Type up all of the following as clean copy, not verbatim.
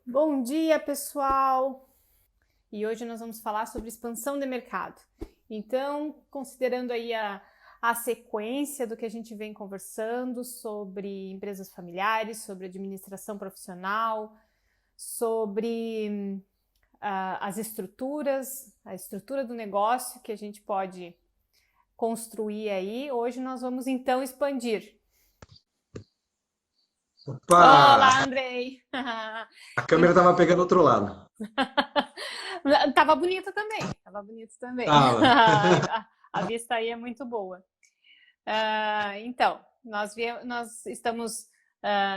Bom dia, pessoal! E hoje nós vamos falar sobre expansão de mercado. Então, considerando aí a sequência do que a gente vem conversando sobre empresas familiares, sobre administração profissional, sobre as estruturas, a estrutura do negócio que a gente pode construir aí, hoje nós vamos então expandir. Opa! Olá, Andrei! A câmera tava pegando outro lado. Tava bonito também, tava bonito também. Tava. A vista aí é muito boa. Então, nós estamos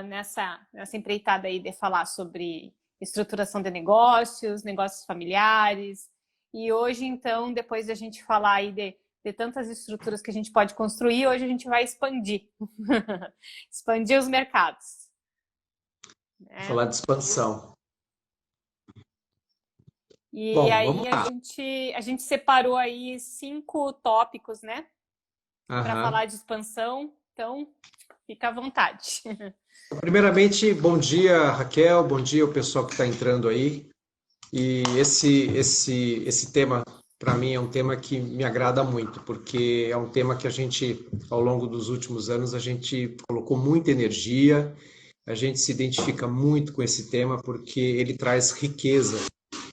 nessa empreitada aí de falar sobre estruturação de negócios, negócios familiares. E hoje, então, depois de a gente falar aí de tantas estruturas que a gente pode construir, hoje a gente vai expandir. Expandir os mercados, né? Falar de expansão. E Bom, vamos aí a lá. gente, a gente separou aí 5 tópicos, né? Para Aham. falar de expansão. Então, fica à vontade. Primeiramente, bom dia, Raquel. Bom dia o pessoal que está entrando aí. E esse tema, para mim, é um tema que me agrada muito, porque é um tema que a gente, ao longo dos últimos anos, a gente colocou muita energia, a gente se identifica muito com esse tema, porque ele traz riqueza,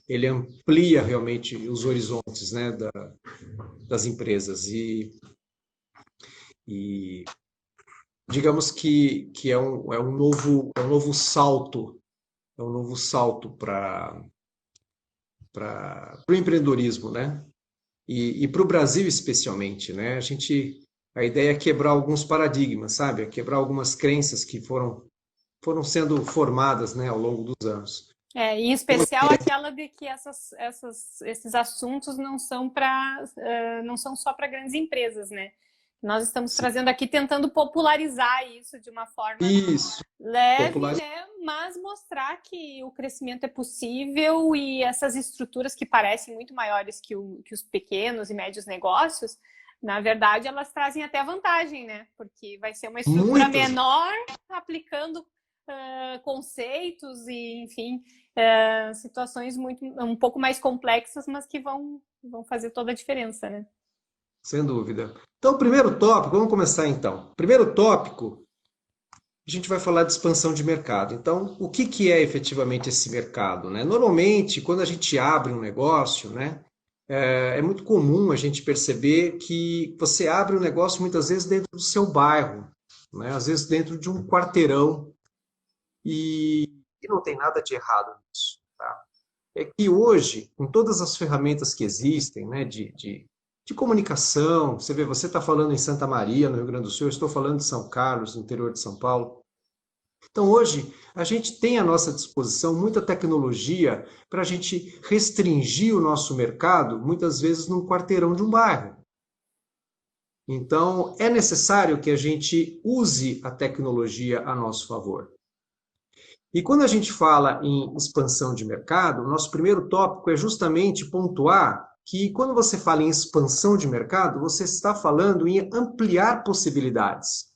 ele amplia realmente os horizontes, né, das empresas. E digamos que é um novo salto, é um novo salto para o empreendedorismo, né? E para o Brasil especialmente, né? A ideia é quebrar alguns paradigmas, sabe? É quebrar algumas crenças que foram sendo formadas, né, ao longo dos anos. Em especial aquela de que esses assuntos não são não são só para grandes empresas, né? Nós estamos Sim. trazendo aqui tentando popularizar isso de uma forma Isso, leve, popular. né? Mas mostrar que o crescimento é possível e essas estruturas que parecem muito maiores que os pequenos e médios negócios, na verdade, elas trazem até vantagem, né? Porque vai ser uma estrutura Muitas. menor aplicando conceitos e, enfim, situações um pouco mais complexas, mas que vão fazer toda a diferença, né? Sem dúvida. Então, o primeiro tópico, vamos começar então. Primeiro tópico, a gente vai falar de expansão de mercado. Então, o que que é efetivamente esse mercado, né? Normalmente, quando a gente abre um negócio, né, é muito comum a gente perceber que você abre um negócio muitas vezes dentro do seu bairro, né? Às vezes dentro de um quarteirão e não tem nada de errado nisso, tá? É que hoje, com todas as ferramentas que existem, né, de comunicação, você vê, você está falando em Santa Maria, no Rio Grande do Sul, eu estou falando de São Carlos, no interior de São Paulo. Então, hoje, a gente tem à nossa disposição muita tecnologia para a gente restringir o nosso mercado, muitas vezes num quarteirão de um bairro. Então, é necessário que a gente use a tecnologia a nosso favor. E quando a gente fala em expansão de mercado, o nosso primeiro tópico é justamente pontuar que quando você fala em expansão de mercado, você está falando em ampliar possibilidades.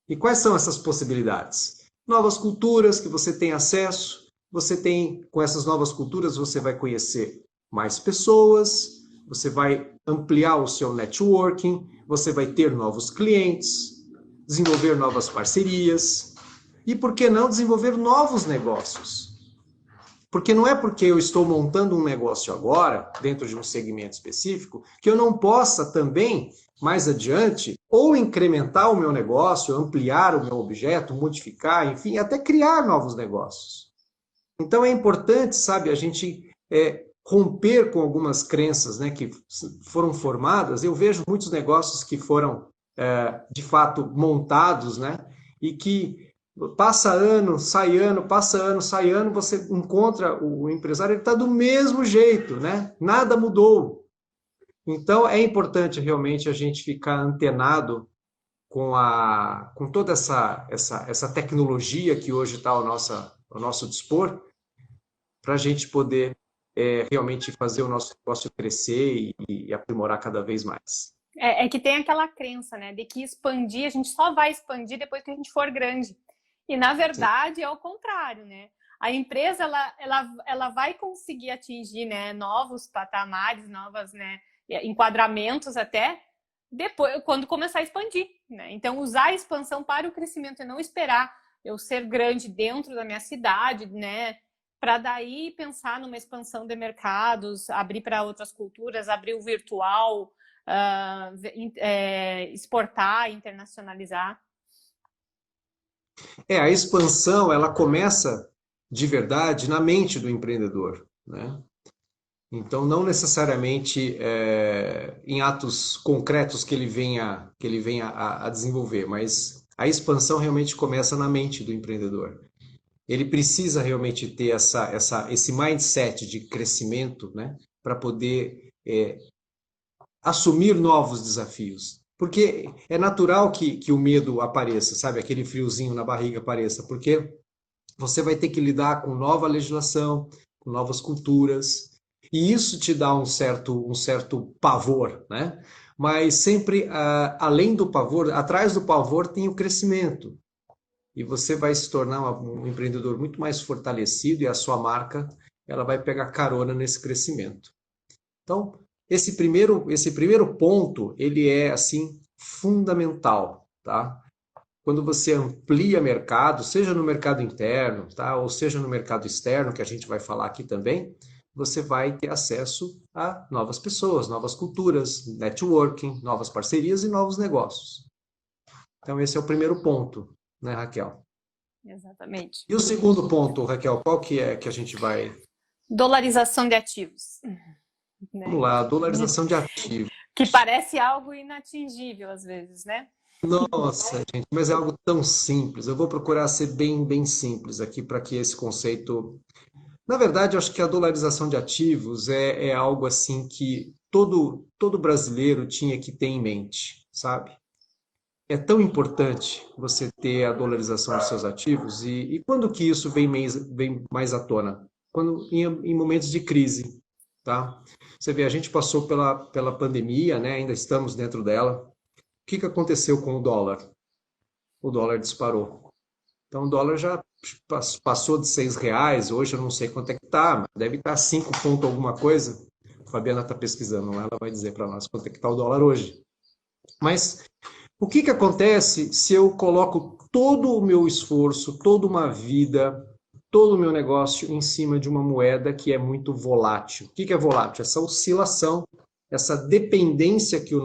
E quais são essas possibilidades? Novas culturas que você tem acesso, você tem, com essas novas culturas, você vai conhecer mais pessoas, você vai ampliar o seu networking, você vai ter novos clientes, desenvolver novas parcerias e, por que não, desenvolver novos negócios. Porque não é porque eu estou montando um negócio agora, dentro de um segmento específico, que eu não possa também, mais adiante, ou incrementar o meu negócio, ampliar o meu objeto, modificar, enfim, até criar novos negócios. Então é importante, sabe, a gente romper com algumas crenças, né, que foram formadas. Eu vejo muitos negócios que foram, de fato, montados, né, e que passa ano, passa ano, sai ano, você encontra o empresário, ele está do mesmo jeito, né? Nada mudou. Então é importante realmente a gente ficar antenado com toda essa tecnologia que hoje está ao nosso dispor, para a gente poder realmente fazer o nosso negócio crescer e aprimorar cada vez mais. É que tem aquela crença, né, de que expandir, a gente só vai expandir depois que a gente for grande. E, na Sim. verdade, é o contrário, né? a empresa ela vai conseguir atingir, né, novos patamares, novos, né, enquadramentos até depois, quando começar a expandir, né? Então, usar a expansão para o crescimento e não esperar eu ser grande dentro da minha cidade, né? Para daí pensar numa expansão de mercados, abrir para outras culturas, abrir o virtual, exportar, internacionalizar. A expansão, ela começa de verdade na mente do empreendedor, né? Então, não necessariamente em atos concretos que ele venha a desenvolver, mas a expansão realmente começa na mente do empreendedor. Ele precisa realmente ter esse mindset de crescimento, né, para poder assumir novos desafios. Porque é natural que o medo apareça, sabe? Aquele friozinho na barriga apareça, porque você vai ter que lidar com nova legislação, com novas culturas, e isso te dá um certo pavor, né? Mas sempre, além do pavor, atrás do pavor tem o crescimento. E você vai se tornar um empreendedor muito mais fortalecido e a sua marca, ela vai pegar carona nesse crescimento. Então, esse primeiro ponto, ele é, assim, fundamental, tá? Quando você amplia mercado, seja no mercado interno, tá? Ou seja no mercado externo, que a gente vai falar aqui também, você vai ter acesso a novas pessoas, novas culturas, networking, novas parcerias e novos negócios. Então, esse é o primeiro ponto, né, Raquel? Exatamente. E o segundo ponto, Raquel, qual que é que a gente vai... Dolarização de ativos. Vamos lá, dolarização de ativos. Que parece algo inatingível às vezes, né? Nossa, gente, mas é algo tão simples. Eu vou procurar ser bem, bem simples aqui para que esse conceito. Na verdade, eu acho que a dolarização de ativos é algo assim que todo brasileiro tinha que ter em mente, sabe? É tão importante você ter a dolarização dos seus ativos e quando que isso vem mais à tona? Quando em momentos de crise, tá? Você vê, a gente passou pela pandemia, né? Ainda estamos dentro dela. O que aconteceu com o dólar? O dólar disparou. Então o dólar já passou de R$ 6, hoje eu não sei quanto é que está, mas deve estar 5 ponto alguma coisa. A Fabiana está pesquisando, ela vai dizer para nós quanto é que está o dólar hoje. Mas o que acontece se eu coloco todo o meu esforço, toda uma vida, todo o meu negócio em cima de uma moeda que é muito volátil? O que é volátil? Essa oscilação, essa dependência que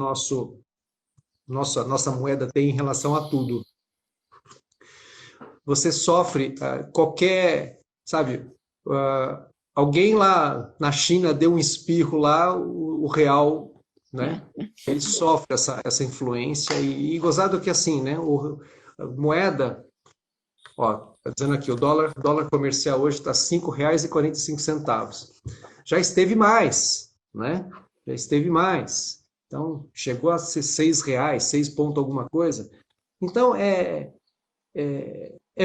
nossa moeda tem em relação a tudo. Você sofre qualquer, sabe, alguém lá na China deu um espirro lá, o real, né? Ele sofre essa influência e gozado que assim, né? A moeda, ó, tá dizendo aqui, o dólar comercial hoje está R$ 5,45. Já esteve mais, né? Já esteve mais. Então, chegou a ser R$ 6, 6 ponto alguma coisa. Então, é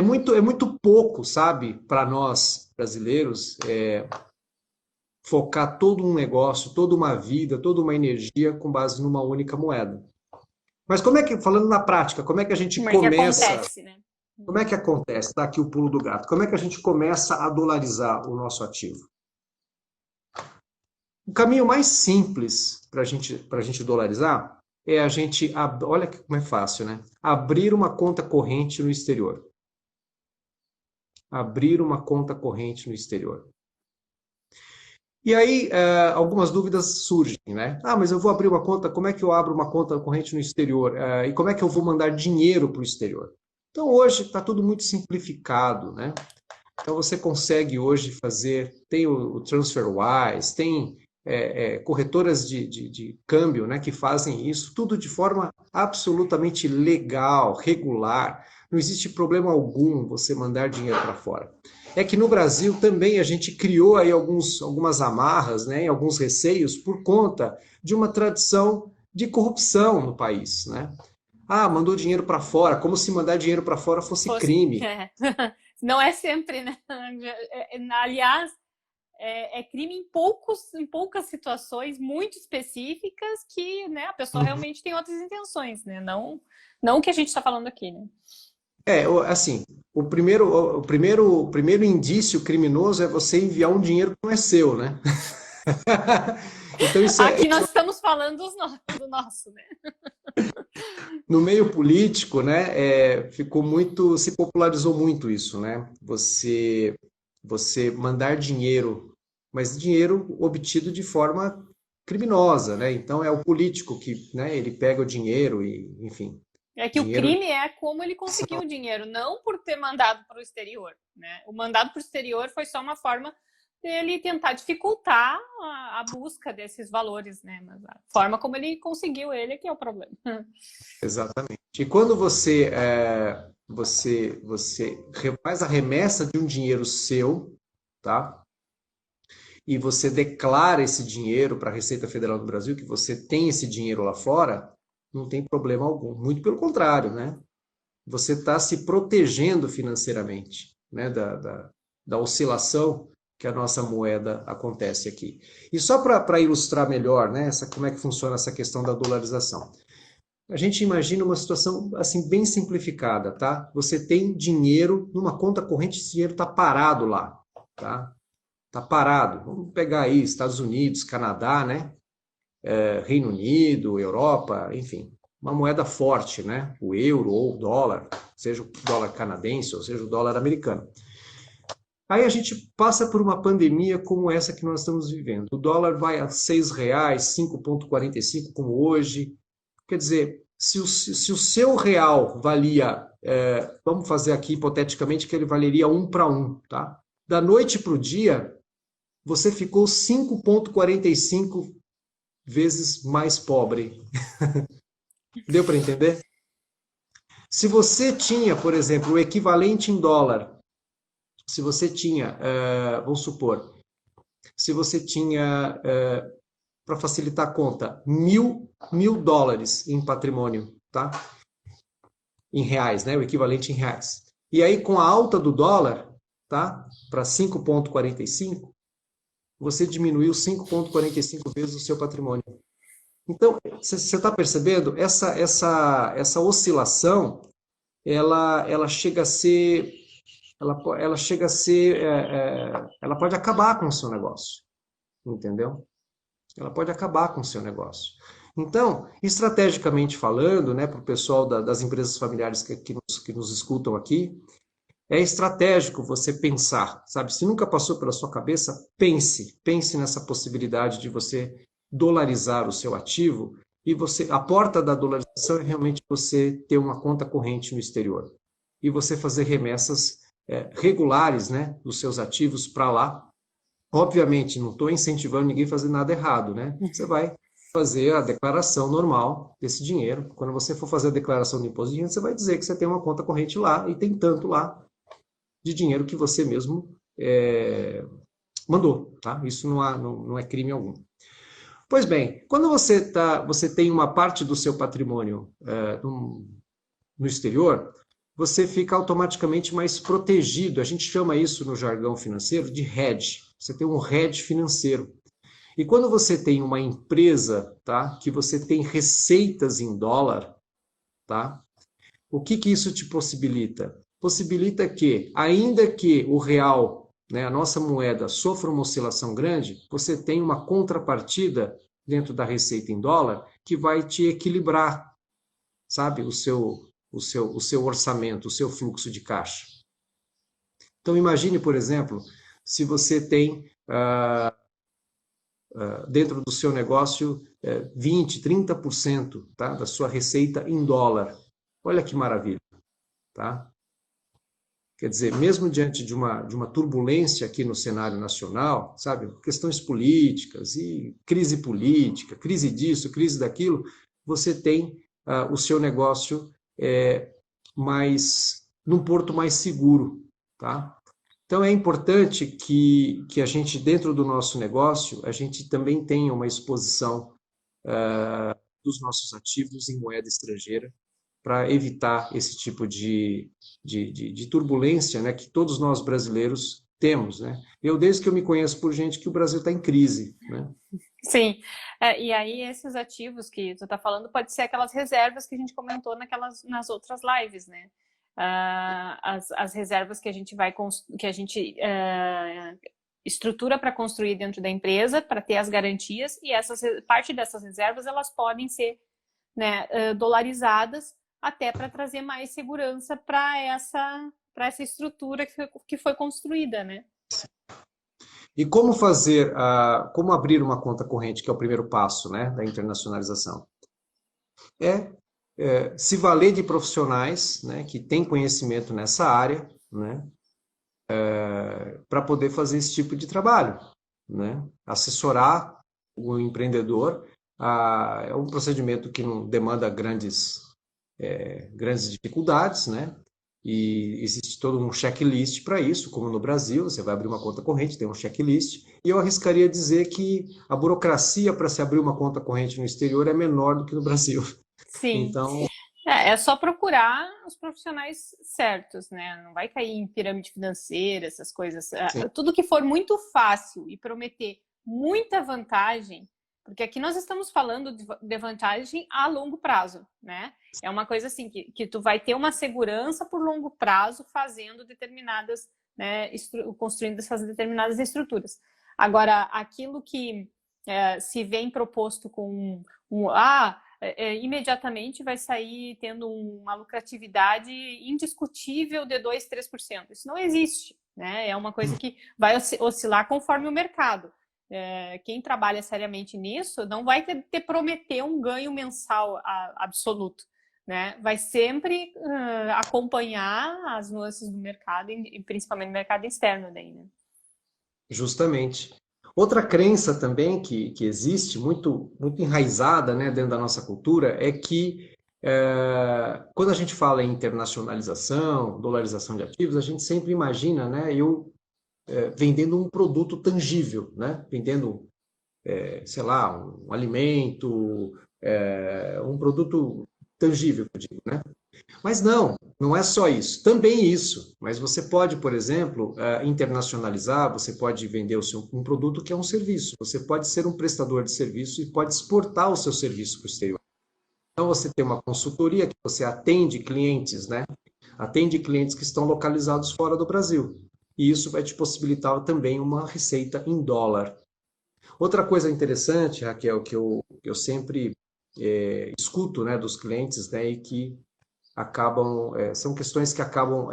muito pouco, sabe, para nós brasileiros, focar todo um negócio, toda uma vida, toda uma energia com base numa única moeda. Mas como é que, falando na prática, como é que a gente começa? Acontece, né? Como é que acontece? Tá aqui o pulo do gato. Como é que a gente começa a dolarizar o nosso ativo? O caminho mais simples para a gente dolarizar é a gente, olha como é fácil, né? Abrir uma conta corrente no exterior. Abrir uma conta corrente no exterior. E aí, algumas dúvidas surgem, né? Ah, mas eu vou abrir uma conta, como é que eu abro uma conta corrente no exterior? E como é que eu vou mandar dinheiro para o exterior? Então, hoje está tudo muito simplificado, né? Então, você consegue hoje tem o TransferWise, tem corretoras de câmbio, né, que fazem isso, tudo de forma absolutamente legal, regular. Não existe problema algum você mandar dinheiro para fora. É que no Brasil também a gente criou aí algumas amarras, né, alguns receios por conta de uma tradição de corrupção no país, né? Ah, mandou dinheiro para fora, como se mandar dinheiro para fora fosse crime. Não é sempre, né? Aliás, é crime em poucas situações muito específicas que, né, a pessoa realmente tem outras intenções, né? Não o que a gente está falando aqui, né? Assim, o primeiro indício criminoso é você enviar um dinheiro que não é seu, né? Então, Aqui nós estamos falando do nosso, né? no meio político, né, ficou muito, se popularizou muito isso, né? Você mandar dinheiro, mas dinheiro obtido de forma criminosa, né? Então é o político que, né, ele pega o dinheiro e, enfim, É que o dinheiro. crime é como ele conseguiu o dinheiro, não por ter mandado para o exterior, né? O mandado para o exterior foi só uma forma dele tentar dificultar a busca desses valores, né? Mas a forma como ele conseguiu ele é que é o problema. Exatamente. E quando você faz a remessa de um dinheiro seu, tá? E você declara esse dinheiro para a Receita Federal do Brasil, que você tem esse dinheiro lá fora, não tem problema algum. Muito pelo contrário, né? Você está se protegendo financeiramente, né? Da oscilação que a nossa moeda acontece aqui. E só para ilustrar melhor, né? Como é que funciona essa questão da dolarização. A gente imagina uma situação assim bem simplificada, tá? Você tem dinheiro numa conta corrente, esse dinheiro está parado lá, tá? Está parado. Vamos pegar aí Estados Unidos, Canadá, né? Reino Unido, Europa, enfim, uma moeda forte, né? O euro ou o dólar, seja o dólar canadense ou seja o dólar americano. Aí a gente passa por uma pandemia como essa que nós estamos vivendo. O dólar vai a R$ 6, 5,45 como hoje. Quer dizer, se o seu real valia, vamos fazer aqui hipoteticamente que ele valeria 1 para 1, tá? Da noite para o dia, você ficou 5,45 vezes mais pobre. Deu para entender? Se você tinha, por exemplo, o equivalente em dólar, se você tinha, vamos supor, se você tinha, para facilitar a conta, mil dólares em patrimônio, tá? Em reais, né? O equivalente em reais. E aí, com a alta do dólar, tá? Para 5,45, você diminuiu 5,45 vezes o seu patrimônio. Então, você está percebendo? Essa oscilação, ela chega a ser, ela chega a ser, ela pode acabar com o seu negócio, entendeu? Ela pode acabar com o seu negócio. Então, estrategicamente falando, né, para o pessoal das empresas familiares que nos escutam aqui, é estratégico você pensar, sabe? Se nunca passou pela sua cabeça, pense nessa possibilidade de você dolarizar o seu ativo e a porta da dolarização é realmente você ter uma conta corrente no exterior e você fazer remessas regulares, né, dos seus ativos para lá. Obviamente, não estou incentivando ninguém a fazer nada errado, né? Você vai fazer a declaração normal desse dinheiro. Quando você for fazer a declaração de imposto de renda, você vai dizer que você tem uma conta corrente lá e tem tanto lá de dinheiro que você mesmo mandou, tá? Isso não é crime algum. Pois bem, quando você tem uma parte do seu patrimônio no exterior, você fica automaticamente mais protegido. A gente chama isso no jargão financeiro de hedge. Você tem um hedge financeiro. E quando você tem uma empresa, tá, que você tem receitas em dólar, tá? O que isso te possibilita? Possibilita que, ainda que o real, né, a nossa moeda, sofra uma oscilação grande, você tem uma contrapartida dentro da receita em dólar que vai te equilibrar, sabe, o seu orçamento, o seu fluxo de caixa. Então, imagine, por exemplo, se você tem dentro do seu negócio 20%, 30%, tá, da sua receita em dólar. Olha que maravilha, tá? Quer dizer, mesmo diante de uma turbulência aqui no cenário nacional, sabe, questões políticas e crise política, crise disso, crise daquilo, você tem o seu negócio num porto mais seguro, tá? Então é importante que a gente, dentro do nosso negócio, a gente também tenha uma exposição dos nossos ativos em moeda estrangeira, para evitar esse tipo de turbulência, né, que todos nós brasileiros temos, né? Eu, desde que eu me conheço por gente, que o Brasil está em crise, né? Sim, e aí esses ativos que tu está falando pode ser aquelas reservas que a gente comentou nas outras lives, né? as reservas que a gente estrutura para construir dentro da empresa, para ter as garantias, e parte dessas reservas elas podem ser, né, dolarizadas, até para trazer mais segurança para essa estrutura que foi construída, né? E como como abrir uma conta corrente, que é o primeiro passo, né, da internacionalização? Se valer de profissionais, né, que têm conhecimento nessa área, né, para poder fazer esse tipo de trabalho, né? Assessorar o empreendedor. É um procedimento que não demanda grandes dificuldades, né? E existe todo um checklist para isso, como no Brasil, você vai abrir uma conta corrente, tem um checklist, e eu arriscaria dizer que a burocracia para se abrir uma conta corrente no exterior é menor do que no Brasil. Sim. Então, é só procurar os profissionais certos, né? Não vai cair em pirâmide financeira, essas coisas. sim. Tudo que for muito fácil e prometer muita vantagem, porque aqui nós estamos falando de vantagem a longo prazo, né? É uma coisa assim que tu vai ter uma segurança por longo prazo fazendo determinadas, né, construindo essas determinadas estruturas. Agora, aquilo que se vem proposto com imediatamente vai sair tendo uma lucratividade indiscutível de 2, 3%. Isso não existe, né? É uma coisa que vai oscilar conforme o mercado. Quem trabalha seriamente nisso não vai ter prometer um ganho mensal absoluto, né? Vai sempre acompanhar as nuances do mercado, e principalmente no mercado externo daí, né? Justamente. Outra crença também que existe, muito, muito enraizada, né, dentro da nossa cultura, é que quando a gente fala em internacionalização, dolarização de ativos, a gente sempre imagina, né, vendendo um produto tangível, né, vendendo, sei lá, um alimento, um produto tangível, eu digo, né? Mas não é só isso. Também isso. Mas você pode, por exemplo, internacionalizar, você pode vender um produto que é um serviço. Você pode ser um prestador de serviço e pode exportar o seu serviço para o exterior. Então, você tem uma consultoria que você atende clientes, né? Atende clientes que estão localizados fora do Brasil. E isso vai te possibilitar também uma receita em dólar. Outra coisa interessante, Raquel, que eu sempre escuto, né, dos clientes, né, e que são questões que acabam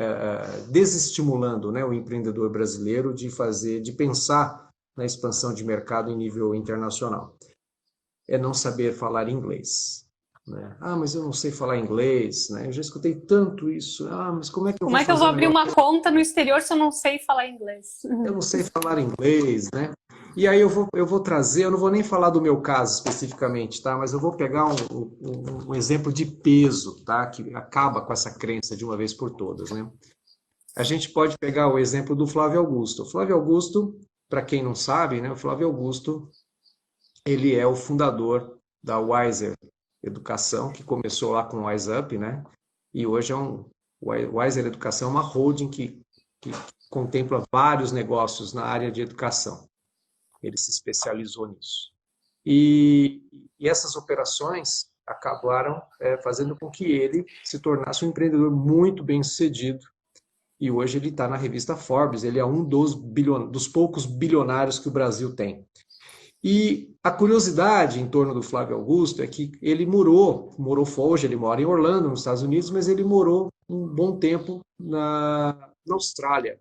desestimulando, né, o empreendedor brasileiro de pensar na expansão de mercado em nível internacional. É não saber falar inglês. Né? Mas eu não sei falar inglês, né? Eu já escutei tanto isso. Mas como é que eu Como é que eu vou abrir uma conta no exterior se eu não sei falar inglês? Eu não sei falar inglês, né? E aí eu vou trazer, eu não vou nem falar do meu caso especificamente, tá? Mas eu vou pegar um exemplo de peso, tá? Que acaba com essa crença de uma vez por todas, né? A gente pode pegar o exemplo do Flávio Augusto. O Flávio Augusto, para quem não sabe, né? O Flávio Augusto, ele é o fundador da Wiser Educação, que começou lá com o Wise Up, né? E hoje Wiser Educação é uma holding que contempla vários negócios na área de educação. Ele se especializou nisso. E essas operações acabaram fazendo com que ele se tornasse um empreendedor muito bem-sucedido. E hoje ele está na revista Forbes, ele é um dos poucos bilionários que o Brasil tem. E a curiosidade em torno do Flávio Augusto é que ele hoje ele mora em Orlando, nos Estados Unidos, mas ele morou um bom tempo na Austrália.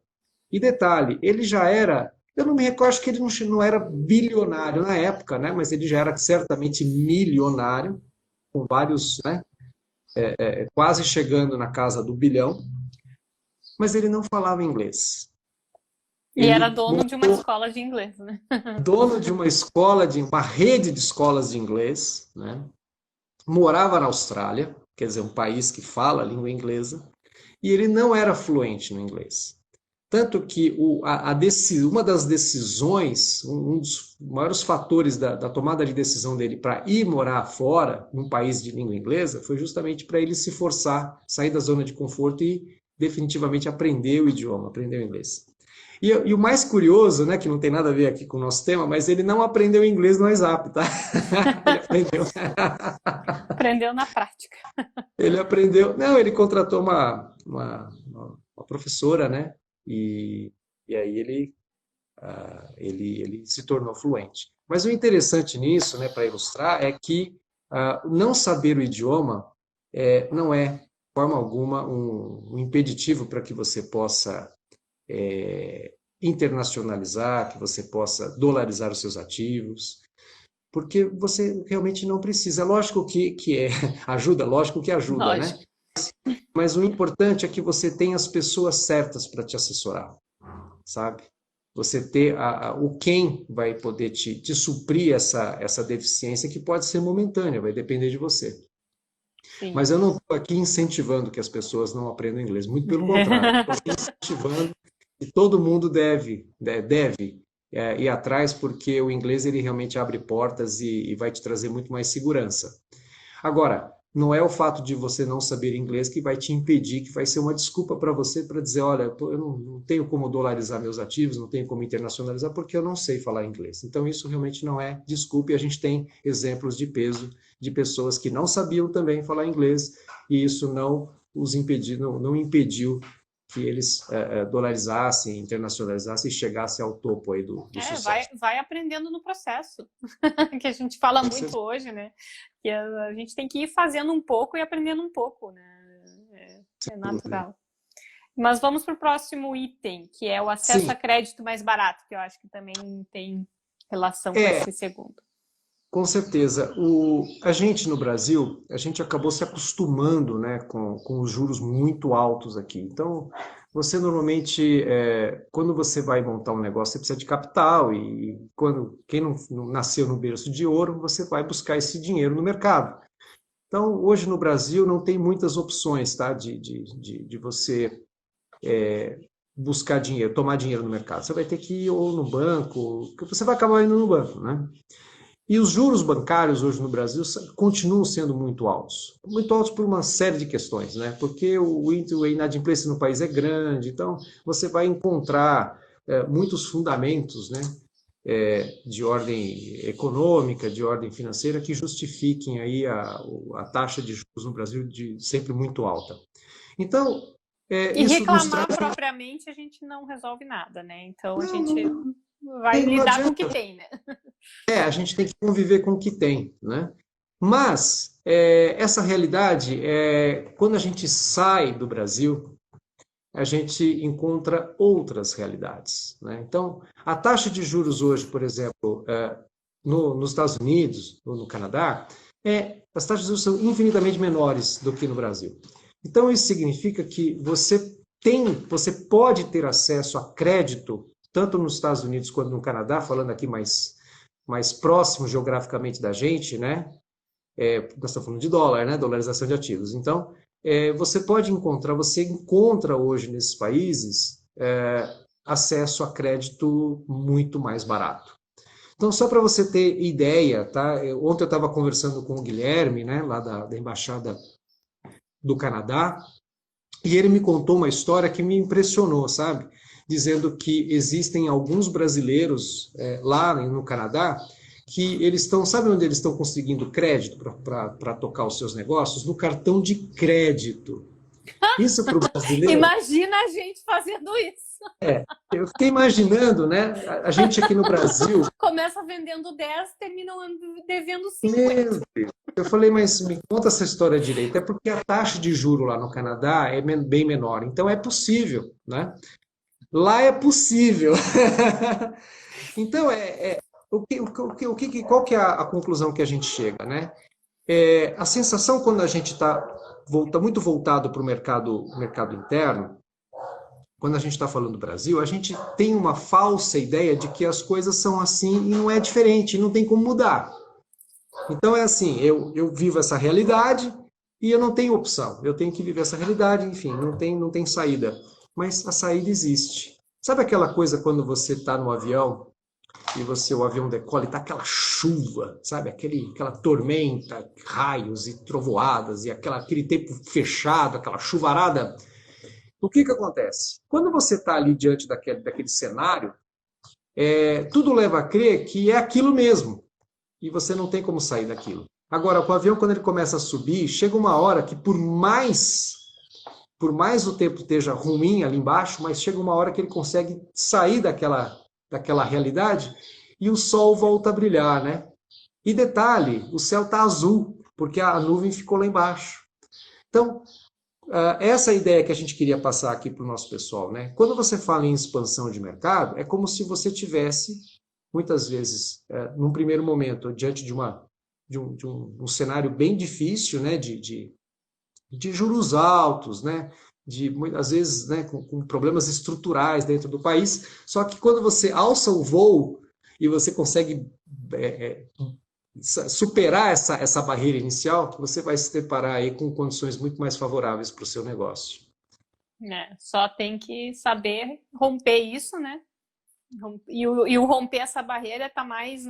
E detalhe, ele já era, eu não me recordo, acho que ele não era bilionário na época, né? Mas ele já era certamente milionário, com vários, né? Quase chegando na casa do bilhão, mas ele não falava inglês. E era dono de uma escola de inglês, né? Dono de uma rede de escolas de inglês, né? Morava na Austrália, quer dizer, um país que fala a língua inglesa, e ele não era fluente no inglês. Tanto que uma das decisões, um dos maiores fatores da tomada de decisão dele para ir morar fora, num país de língua inglesa, foi justamente para ele se forçar, sair da zona de conforto e definitivamente aprender o idioma, aprender o inglês. E o mais curioso, né, que não tem nada a ver aqui com o nosso tema, mas ele não aprendeu inglês no WhatsApp, tá? Ele aprendeu. Aprendeu na prática. Ele aprendeu. Não, ele contratou uma professora, né? E aí ele se tornou fluente. Mas o interessante nisso, né, para ilustrar, é que não saber o idioma não é, de forma alguma, um impeditivo para que você possa internacionalizar, que você possa dolarizar os seus ativos, porque você realmente não precisa. É lógico que ajuda, lógico que ajuda, né? Lógico. Mas o importante é que você tenha as pessoas certas para te assessorar, sabe? Você ter o quem vai poder te suprir essa deficiência que pode ser momentânea, vai depender de você. Sim. Mas eu não estou aqui incentivando que as pessoas não aprendam inglês, muito pelo contrário, estou incentivando que todo mundo deve ir atrás, porque o inglês ele realmente abre portas e vai te trazer muito mais segurança. Agora, não é o fato de você não saber inglês que vai te impedir, que vai ser uma desculpa para você para dizer, olha, eu não tenho como dolarizar meus ativos, não tenho como internacionalizar porque eu não sei falar inglês. Então, isso realmente não é desculpa e a gente tem exemplos de peso de pessoas que não sabiam também falar inglês e isso não os impediu, não impediu que eles dolarizassem, internacionalizassem e chegassem ao topo aí do sucesso. Vai aprendendo no processo, que a gente fala muito hoje, né? Que a gente tem que ir fazendo um pouco e aprendendo um pouco, né? É natural. Mas vamos para o próximo item, que é o acesso a crédito mais barato, que eu acho que também tem relação com esse segundo. Com certeza. A gente no Brasil, a gente acabou se acostumando, né, com os juros muito altos aqui. Então, você normalmente, quando você vai montar um negócio, você precisa de capital e quem não nasceu no berço de ouro, você vai buscar esse dinheiro no mercado. Então, hoje no Brasil não tem muitas opções, tá, de você buscar dinheiro, tomar dinheiro no mercado. Você vai ter que ir ou no banco, você vai acabar indo no banco, né? E os juros bancários hoje no Brasil continuam sendo muito altos por uma série de questões, né? Porque a inadimplência no país é grande, então você vai encontrar muitos fundamentos, né? De ordem econômica, de ordem financeira, que justifiquem aí a taxa de juros no Brasil sempre muito alta. Então, e isso reclamar propriamente a gente não resolve nada, né? Então a gente vai lidar com o que tem, né? A gente tem que conviver com o que tem, né? Mas essa realidade, quando a gente sai do Brasil, a gente encontra outras realidades, né? Então, a taxa de juros hoje, por exemplo, nos Estados Unidos ou no Canadá, as taxas de juros são infinitamente menores do que no Brasil. Então, isso significa que você pode ter acesso a crédito, tanto nos Estados Unidos quanto no Canadá, falando aqui mais próximo geograficamente da gente, né? Nós estamos falando de dólar, né? Dolarização de ativos. Então, você encontra hoje nesses países acesso a crédito muito mais barato. Então, só para você ter ideia, tá? Ontem eu estava conversando com o Guilherme, né? Lá da Embaixada do Canadá, e ele me contou uma história que me impressionou, sabe? Dizendo que existem alguns brasileiros lá no Canadá que eles estão, sabe onde eles estão conseguindo crédito para tocar os seus negócios? No cartão de crédito. Isso para o brasileiro... Imagina a gente fazendo isso. Eu fiquei imaginando, né? A gente aqui no Brasil... Começa vendendo 10, termina devendo 50. Eu falei, mas me conta essa história direito. É porque a taxa de juro lá no Canadá é bem menor. Então é possível, né? Lá é possível. Então, qual que é a conclusão que a gente chega, né? A sensação quando a gente está muito voltado para o mercado interno, quando a gente está falando do Brasil, a gente tem uma falsa ideia de que as coisas são assim e não é diferente, não tem como mudar. Então é assim, eu vivo essa realidade e eu não tenho opção. Eu tenho que viver essa realidade, enfim, não tem saída. Mas a saída existe. Sabe aquela coisa quando você está no avião e o avião decola e está aquela chuva, sabe? Aquela tormenta, raios e trovoadas e aquele tempo fechado, aquela chuvarada. O que acontece? Quando você está ali diante daquele cenário, tudo leva a crer que é aquilo mesmo. E você não tem como sair daquilo. Agora, o avião, quando ele começa a subir, chega uma hora que por mais o tempo esteja ruim ali embaixo, mas chega uma hora que ele consegue sair daquela realidade e o sol volta a brilhar, né? E detalhe, o céu está azul, porque a nuvem ficou lá embaixo. Então, essa é a ideia que a gente queria passar aqui para o nosso pessoal, né? Quando você fala em expansão de mercado, é como se você tivesse, muitas vezes, num primeiro momento, diante de um cenário bem difícil, né? De juros altos, né? Às vezes, né, com problemas estruturais dentro do país. Só que quando você alça o voo e você consegue superar essa barreira inicial, você vai se deparar aí com condições muito mais favoráveis para o seu negócio. Só tem que saber romper isso, né? E o romper essa barreira está mais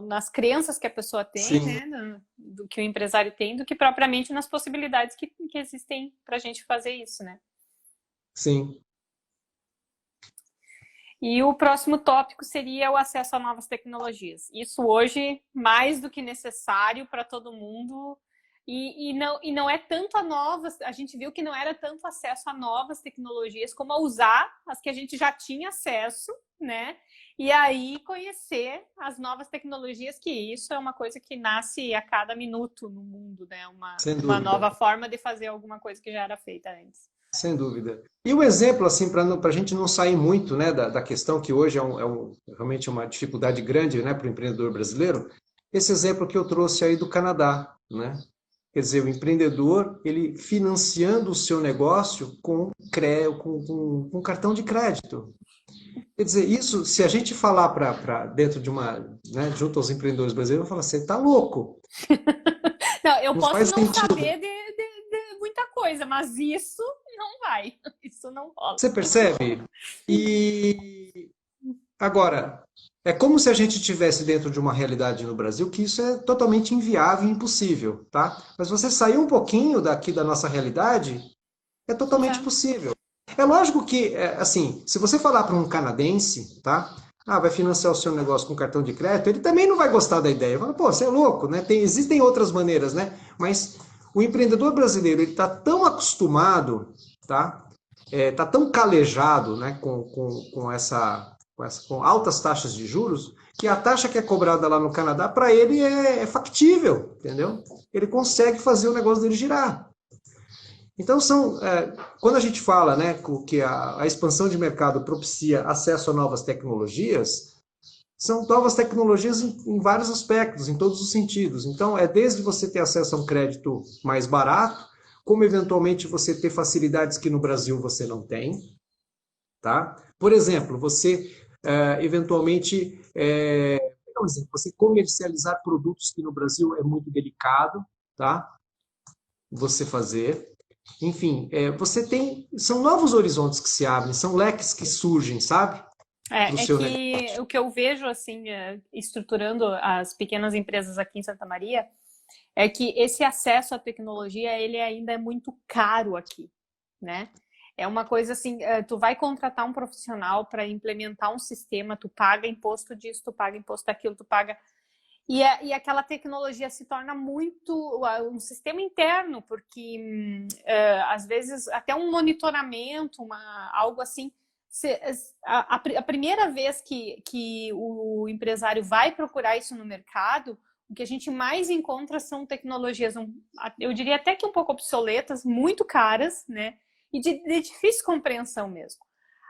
nas crenças que a pessoa tem, Sim, né? Do que o empresário tem, do que propriamente nas possibilidades que existem para a gente fazer isso, né? sim. E o próximo tópico seria o acesso a novas tecnologias. Isso hoje mais do que necessário para todo mundo. E não é tanto a gente viu que não era tanto acesso a novas tecnologias como a usar as que a gente já tinha acesso, né? E aí conhecer as novas tecnologias, que isso é uma coisa que nasce a cada minuto no mundo, né? Sem Uma dúvida. nova forma de fazer alguma coisa que já era feita antes. Sem dúvida. E o exemplo, assim, para a gente não sair muito, né, da questão que hoje realmente uma dificuldade grande, né, para o empreendedor brasileiro, esse exemplo que eu trouxe aí do Canadá, né? Quer dizer, o empreendedor, ele financiando o seu negócio com cartão de crédito. Quer dizer, isso, se a gente falar para dentro de né, junto aos empreendedores brasileiros, eu vou falar, você está louco, Não, eu não posso faz não sentido. saber de muita coisa, mas isso não vai. Isso não rola. Você percebe? E agora, é como se a gente estivesse dentro de uma realidade no Brasil que isso é totalmente inviável e impossível, tá? Mas você sair um pouquinho daqui da nossa realidade, é totalmente Já. possível. É lógico que, assim, se você falar para um canadense, tá? Ah, vai financiar o seu negócio com cartão de crédito, ele também não vai gostar da ideia. Fala, pô, você é louco, né? Existem outras maneiras, né? Mas o empreendedor brasileiro, ele está tão acostumado, tá? Tá tão calejado, né, com altas taxas de juros, que a taxa que é cobrada lá no Canadá, para ele é factível, entendeu? Ele consegue fazer o negócio dele girar. Então, quando a gente fala, né, que a expansão de mercado propicia acesso a novas tecnologias, são novas tecnologias em vários aspectos, em todos os sentidos. Então, é desde você ter acesso a um crédito mais barato, como eventualmente você ter facilidades que no Brasil você não tem, tá? Por exemplo, você eventualmente, por exemplo, você comercializar produtos que no Brasil é muito delicado, tá? Você fazer. Enfim, são novos horizontes que se abrem, são leques que surgem, sabe? Para o É seu negócio. que o que eu vejo, assim, estruturando as pequenas empresas aqui em Santa Maria, é que esse acesso à tecnologia, ele ainda é muito caro aqui, né? É uma coisa assim, tu vai contratar um profissional para implementar um sistema, tu paga imposto disso, tu paga imposto daquilo, tu paga. E aquela tecnologia se torna muito um sistema interno, porque às vezes até um monitoramento, algo assim. A primeira vez que o empresário vai procurar isso no mercado, o que a gente mais encontra são tecnologias, eu diria até que um pouco obsoletas, muito caras, né? E de difícil compreensão mesmo.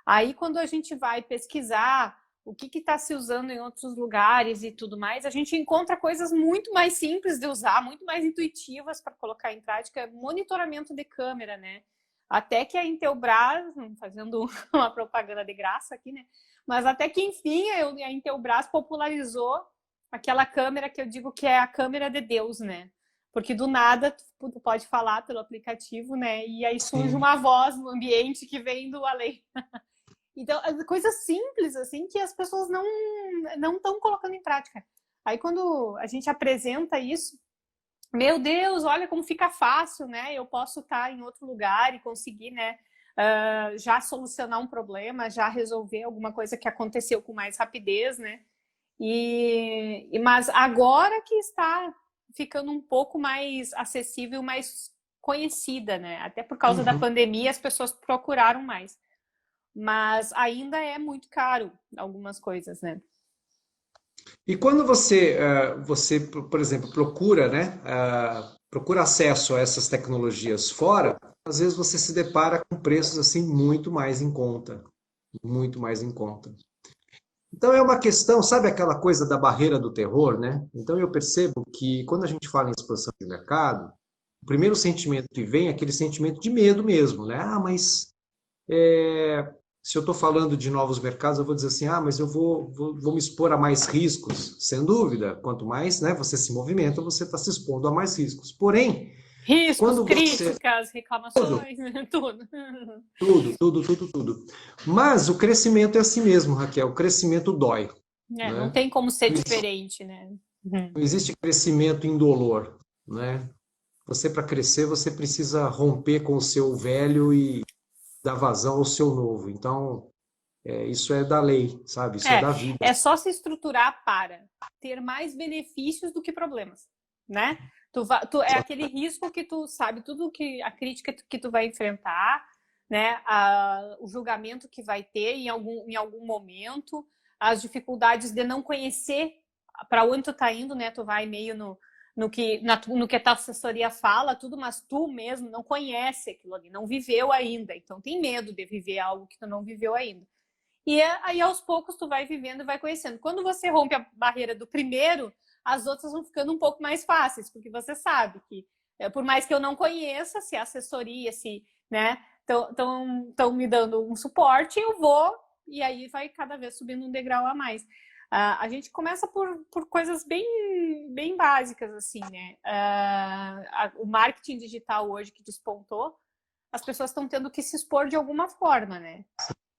Aí, quando a gente vai pesquisar o que está se usando em outros lugares e tudo mais, a gente encontra coisas muito mais simples de usar, muito mais intuitivas para colocar em prática, monitoramento de câmera, né? Até que a Intelbras, fazendo uma propaganda de graça aqui, né? Mas até que, enfim, a Intelbras popularizou aquela câmera que eu digo que é a câmera de Deus, né? Porque do nada tu pode falar pelo aplicativo, né? E aí surge Sim. uma voz no ambiente que vem do além. Então, coisas simples, assim, que as pessoas não estão colocando em prática. Aí, quando a gente apresenta isso, meu Deus, olha como fica fácil, né? Eu posso estar em outro lugar e conseguir, né? Já solucionar um problema, já resolver alguma coisa que aconteceu com mais rapidez, né? Mas agora que está ficando um pouco mais acessível, mais conhecida, né? Até por causa da Uhum. pandemia, as pessoas procuraram mais. Mas ainda é muito caro algumas coisas, né? E quando você, por exemplo, procura, né, procura acesso a essas tecnologias fora, às vezes você se depara com preços assim muito mais em conta, muito mais em conta. Então é uma questão, sabe aquela coisa da barreira do terror, né? Então eu percebo que quando a gente fala em expansão de mercado, o primeiro sentimento que vem é aquele sentimento de medo mesmo, né? Ah, mas se eu estou falando de novos mercados, eu vou dizer assim, ah, mas eu vou me expor a mais riscos. Sem dúvida, quanto mais, né, você se movimenta, você está se expondo a mais riscos. Porém, Riscos, quando você... críticas, Tudo, reclamações, tudo. tudo. Mas o crescimento é assim mesmo, Raquel, o crescimento dói, É, não né? tem como ser Não existe, diferente, né? Uhum. não existe crescimento indolor, né? Você, para crescer, você precisa romper com o seu velho e dar vazão ao seu novo. Então, isso é da lei, sabe? Isso é da vida. É só se estruturar para ter mais benefícios do que problemas, né? É aquele risco que tu sabe tudo que a crítica que tu vai enfrentar, né? O julgamento que vai ter em algum momento, as dificuldades de não conhecer para onde tu tá indo, né? Tu vai meio no que a tua assessoria fala, tudo, mas tu mesmo não conhece aquilo ali, não viveu ainda, então tem medo de viver algo que tu não viveu ainda. E aí, aos poucos, tu vai vivendo e vai conhecendo. Quando você rompe a barreira do primeiro, as outras vão ficando um pouco mais fáceis, porque você sabe que, por mais que eu não conheça, se a assessoria, se, né, estão me dando um suporte, eu vou, e aí vai cada vez subindo um degrau a mais. A gente começa por coisas bem básicas, assim, né? O marketing digital hoje que despontou, as pessoas estão tendo que se expor de alguma forma, né?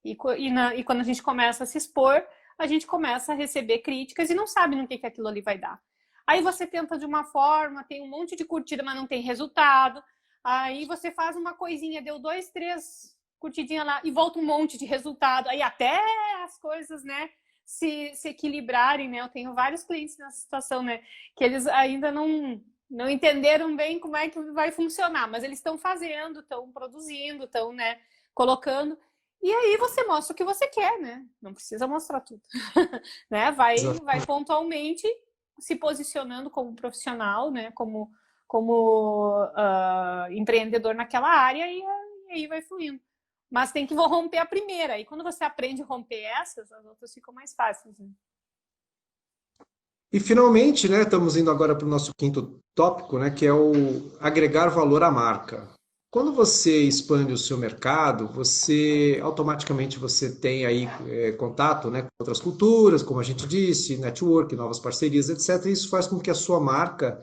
E quando a gente começa a se expor, a gente começa a receber críticas e não sabe no que aquilo ali vai dar. Aí você tenta de uma forma, tem um monte de curtida, mas não tem resultado. Aí você faz uma coisinha, deu 2, 3 curtidinhas lá e volta um monte de resultado. Aí até as coisas, né, se equilibrarem, né? Eu tenho vários clientes nessa situação, né, que eles ainda não entenderam bem como é que vai funcionar, mas eles estão fazendo, estão produzindo, estão, né, colocando. E aí você mostra o que você quer, né? Não precisa mostrar tudo, né? Vai pontualmente se posicionando como profissional, né? Como empreendedor naquela área e aí vai fluindo. Mas tem que romper a primeira. E quando você aprende a romper essas, as outras ficam mais fáceis. Né? E finalmente, né, estamos indo agora para o nosso quinto tópico, né, que é o agregar valor à marca. Quando você expande o seu mercado, você automaticamente você tem aí contato, né, com outras culturas, como a gente disse, network, novas parcerias, etc. E isso faz com que a sua marca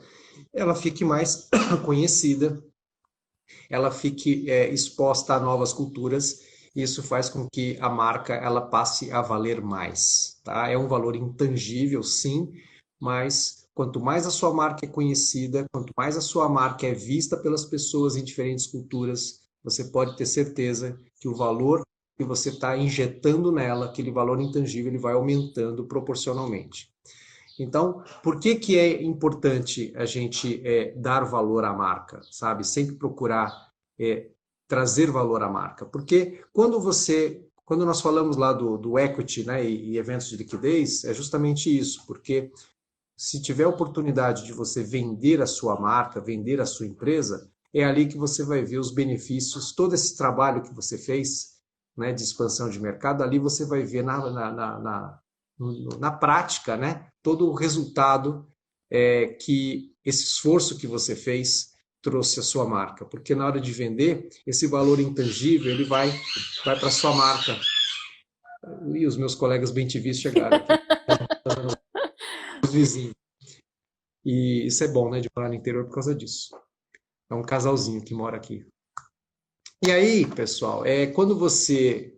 ela fique mais conhecida, ela fique exposta a novas culturas. E isso faz com que a marca ela passe a valer mais, tá? É um valor intangível, sim, mas quanto mais a sua marca é conhecida, quanto mais a sua marca é vista pelas pessoas em diferentes culturas, você pode ter certeza que o valor que você está injetando nela, aquele valor intangível, ele vai aumentando proporcionalmente. Então, por que que é importante a gente dar valor à marca, sabe? Sempre procurar é, trazer valor à marca. Porque quando nós falamos lá do equity, né, e eventos de liquidez, é justamente isso, porque se tiver a oportunidade de você vender a sua marca, vender a sua empresa, é ali que você vai ver os benefícios, todo esse trabalho que você fez, né, de expansão de mercado, ali você vai ver na prática, né, todo o resultado que esse esforço que você fez trouxe à sua marca. Porque na hora de vender, esse valor intangível, ele vai para a sua marca. E os meus colegas bem-te-vis chegaram aqui, os vizinhos. E isso é bom, né, de morar no interior por causa disso. É um casalzinho que mora aqui. E aí, pessoal, quando você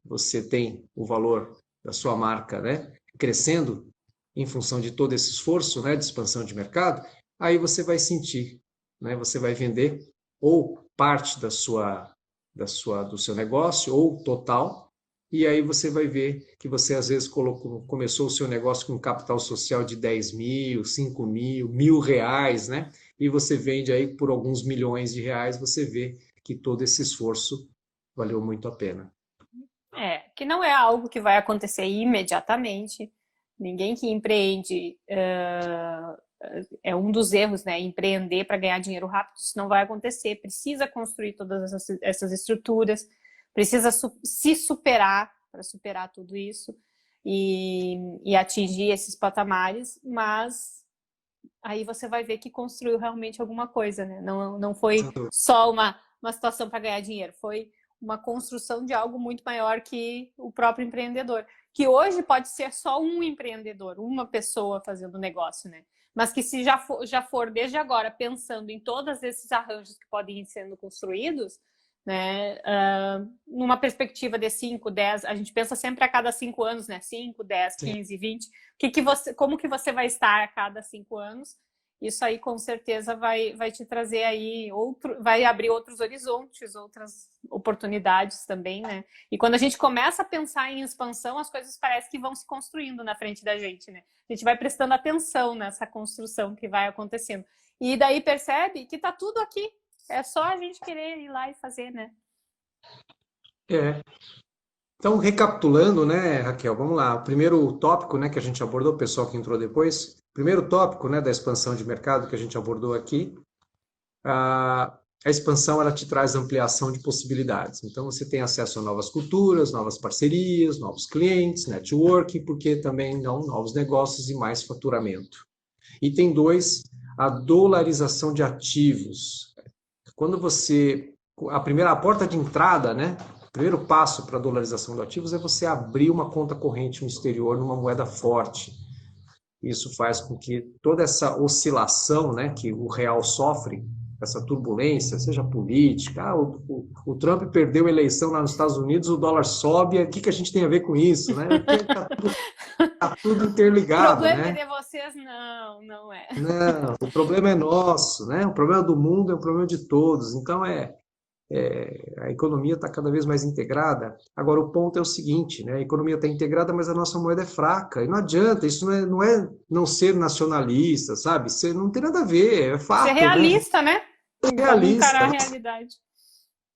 tem o valor da sua marca, né, crescendo em função de todo esse esforço, né, de expansão de mercado, aí você vai sentir, né, você vai vender ou parte do seu negócio ou total, e aí você vai ver que você às vezes começou o seu negócio com um capital social de 10 mil, 5 mil, R$ 1.000, né? E você vende aí por alguns milhões de reais, você vê que todo esse esforço valeu muito a pena. Que não é algo que vai acontecer imediatamente. Ninguém que empreende é um dos erros, né? Empreender para ganhar dinheiro rápido, isso não vai acontecer. Precisa construir todas essas estruturas, precisa se superar para superar tudo isso e atingir esses patamares, mas aí você vai ver que construiu realmente alguma coisa, né? Não foi só uma situação para ganhar dinheiro, foi uma construção de algo muito maior que o próprio empreendedor. Que hoje pode ser só um empreendedor, uma pessoa fazendo negócio, né? Mas que se já for desde agora pensando em todos esses arranjos que podem ir sendo construídos, né? Numa perspectiva de 5, 10, a gente pensa sempre a cada 5 anos, né? 5, 10, 15, 20. Como que você vai estar a cada 5 anos? Isso aí com certeza vai te trazer aí vai abrir outros horizontes, outras oportunidades também, né? E quando a gente começa a pensar em expansão, as coisas parecem que vão se construindo na frente da gente, né? A gente vai prestando atenção nessa construção que vai acontecendo. E daí percebe que tá tudo aqui. É só a gente querer ir lá e fazer, né? Então, recapitulando, né, Raquel, vamos lá. O primeiro tópico, né, que a gente abordou, o pessoal que entrou depois, primeiro tópico, né, da expansão de mercado que a gente abordou aqui, a expansão ela te traz ampliação de possibilidades. Então, você tem acesso a novas culturas, novas parcerias, novos clientes, networking, porque também não novos negócios e mais faturamento. Item 2, a dolarização de ativos. Quando você a porta de entrada, né? O primeiro passo para a dolarização de ativos é você abrir uma conta corrente no exterior numa moeda forte. Isso faz com que toda essa oscilação, né, que o real sofre, essa turbulência, seja política, o Trump perdeu a eleição lá nos Estados Unidos, o dólar sobe, o que a gente tem a ver com isso, né? Tá tudo interligado, O problema né? é de vocês? Não é. Não, o problema é nosso, né? O problema do mundo é o problema de todos. Então, a economia está cada vez mais integrada. Agora, o ponto é o seguinte, né? A economia está integrada, mas a nossa moeda é fraca. E não adianta, isso não é não ser nacionalista, sabe? Não tem nada a ver, é Ser fato, realista, né? Vamos encarar realista. a realidade.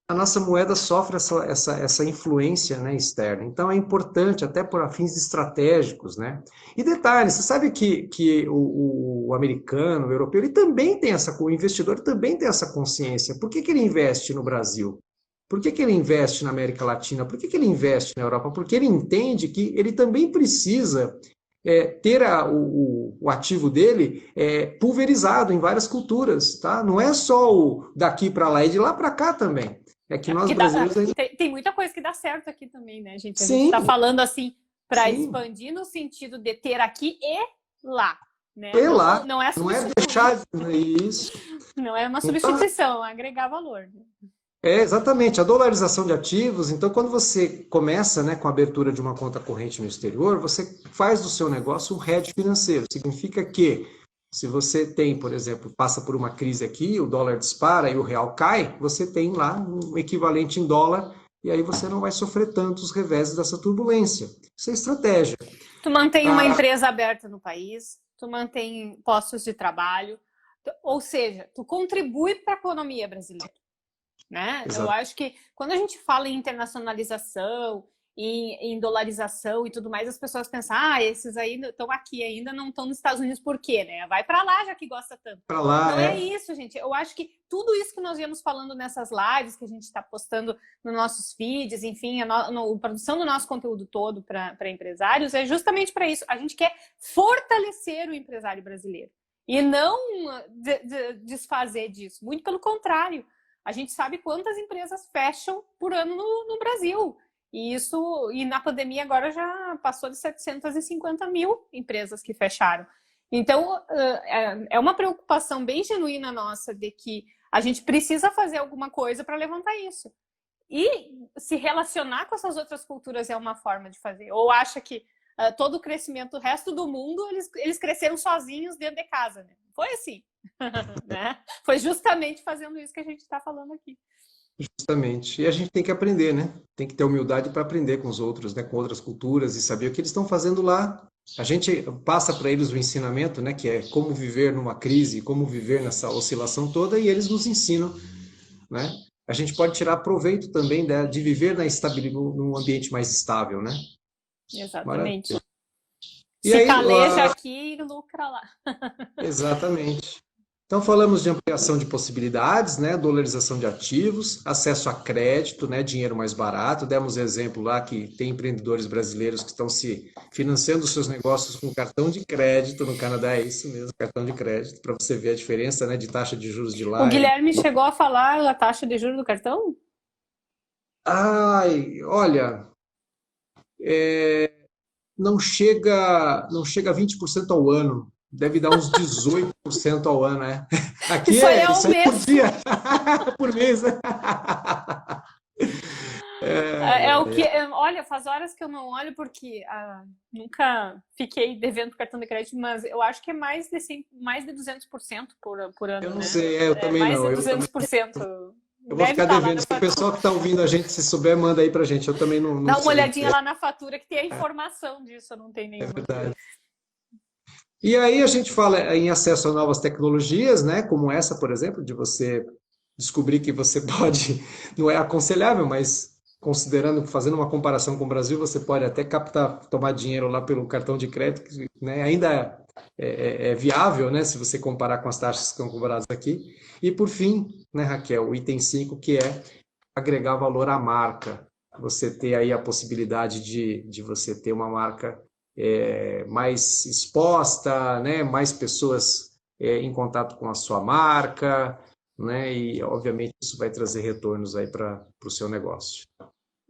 A nossa moeda sofre essa influência, né, externa. Então é importante, até por fins estratégicos, né? E detalhe, você sabe que o americano, o europeu, ele também tem o investidor também tem essa consciência. Por que ele investe no Brasil? Por que ele investe na América Latina? Por que ele investe na Europa? Porque ele entende que ele também precisa ter o ativo dele pulverizado em várias culturas, tá? Não é só o daqui para lá, é de lá para cá também. É que nós brasileiros ainda... tem muita coisa que dá certo aqui também, né, gente? A Sim, gente está falando assim para sim. expandir no sentido de ter aqui e lá, né? E lá, não é não é deixar isso. Não é uma substituição, é agregar valor. Exatamente, a dolarização de ativos. Então, quando você começa, né, com a abertura de uma conta corrente no exterior, você faz do seu negócio um hedge financeiro. Significa que se você tem, por exemplo, passa por uma crise aqui, o dólar dispara e o real cai, você tem lá um equivalente em dólar e aí você não vai sofrer tanto os reveses dessa turbulência. Isso é estratégia. Tu mantém uma empresa aberta no país, tu mantém postos de trabalho, ou seja, tu contribui para a economia brasileira. Né? Eu acho que quando a gente fala em internacionalização, em dolarização e tudo mais, as pessoas pensam, esses aí estão aqui ainda, não estão nos Estados Unidos, por quê? Né? Vai para lá, já que gosta tanto. Para lá, não é isso, gente. Eu acho que tudo isso que nós viemos falando nessas lives, que a gente está postando nos nossos feeds, enfim, a produção do nosso conteúdo todo para empresários, é justamente para isso. A gente quer fortalecer o empresário brasileiro e não desfazer disso. Muito pelo contrário. A gente sabe quantas empresas fecham por ano no Brasil. E na pandemia agora já passou de 750 mil empresas que fecharam. Então, é uma preocupação bem genuína nossa de que a gente precisa fazer alguma coisa para levantar isso. E se relacionar com essas outras culturas é uma forma de fazer. Ou acha que todo o crescimento do resto do mundo, eles cresceram sozinhos dentro de casa, né? Foi assim. Né? Foi justamente fazendo isso que a gente está falando aqui. Justamente. E a gente tem que aprender, né? Tem que ter humildade para aprender com os outros, né? Com outras culturas e saber o que eles estão fazendo lá. A gente passa para eles o ensinamento, né? Que é como viver numa crise, como viver nessa oscilação toda, e eles nos ensinam, né? A gente pode tirar proveito também de viver num ambiente mais estável, né? Exatamente. Maravilha. E Se aí, caleja aqui e lucra lá. exatamente. Então, falamos de ampliação de possibilidades, né? Dolarização de ativos, acesso a crédito, né? Dinheiro mais barato. Demos exemplo lá que tem empreendedores brasileiros que estão se financiando os seus negócios com cartão de crédito no Canadá, é isso mesmo, cartão de crédito, para você ver a diferença, né? De taxa de juros de O lá. Guilherme chegou a falar a taxa de juros do cartão? Ai, olha, não chega a 20% ao ano. Deve dar uns 18% ao ano, né? Aqui Isso aí é o isso aí por mês. dia, por mês. É o que. Olha, faz horas que eu não olho porque nunca fiquei devendo cartão de crédito, mas eu acho que é mais de 200% por Eu ano, não né? sei, eu É também mais não. de Eu também, 200%. eu vou Deve ficar estar lá devendo. na Se o pessoal fatura. que está ouvindo a gente, se souber, manda aí pra gente. Eu também não Dá uma sei. olhadinha lá na fatura que tem a informação disso, eu não tenho É nenhuma. verdade. E aí a gente fala em acesso a novas tecnologias, né? Como essa, por exemplo, de você descobrir que você pode, não é aconselhável, mas considerando, fazendo uma comparação com o Brasil, você pode até captar, tomar dinheiro lá pelo cartão de crédito, né? Ainda é viável, né? Se você comparar com as taxas que estão cobradas aqui. E por fim, né, Raquel, o item 5 que é agregar valor à marca. Você ter aí a possibilidade de você ter uma marca mais exposta, né? Mais pessoas em contato com a sua marca, né? E obviamente isso vai trazer retornos aí para o seu negócio.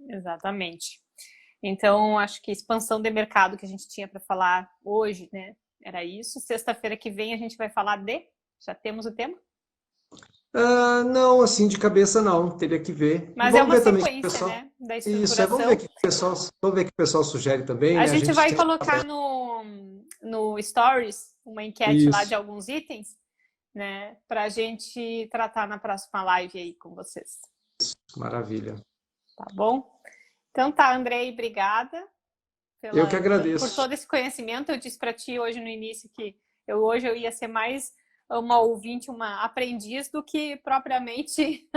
Exatamente. Então, acho que expansão de mercado que a gente tinha para falar hoje, né? Era isso. Sexta-feira que vem a gente vai falar de. Já temos o tema? Não, assim de cabeça não, teria que ver. E Mas é vamos uma ver também o que o sequência, pessoal. né? Da Isso, vamos ver o estruturação. que o pessoal, vamos ver o que o pessoal sugere também, A né? A gente gente vai sempre colocar no Stories uma enquete lá de isso, alguns itens, né? Para a gente tratar na próxima live aí com vocês. maravilha. Tá bom? Então tá, Andrei, obrigada Eu que por agradeço. todo esse conhecimento. Eu disse para ti hoje no início que hoje eu ia ser mais uma ouvinte, uma aprendiz do que propriamente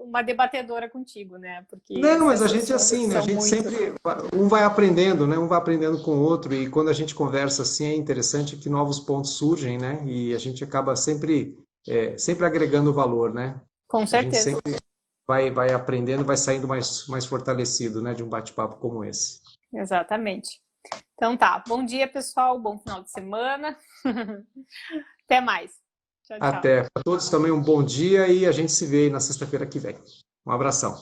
uma debatedora contigo, né? Porque Não, esses mas a gente é assuntos assim, né? A são gente muito. sempre, um vai aprendendo, né? Um vai aprendendo com o outro, e quando a gente conversa assim, é interessante que novos pontos surgem, né? E a gente acaba sempre agregando valor, né? Com A gente certeza. sempre vai aprendendo, vai saindo mais fortalecido, né? De um bate-papo como esse. Exatamente. Então tá. Bom dia, pessoal. Bom final de semana. Até mais. Tchau, tchau. Até. Para todos também um bom dia e a gente se vê aí na sexta-feira que vem. Um abração.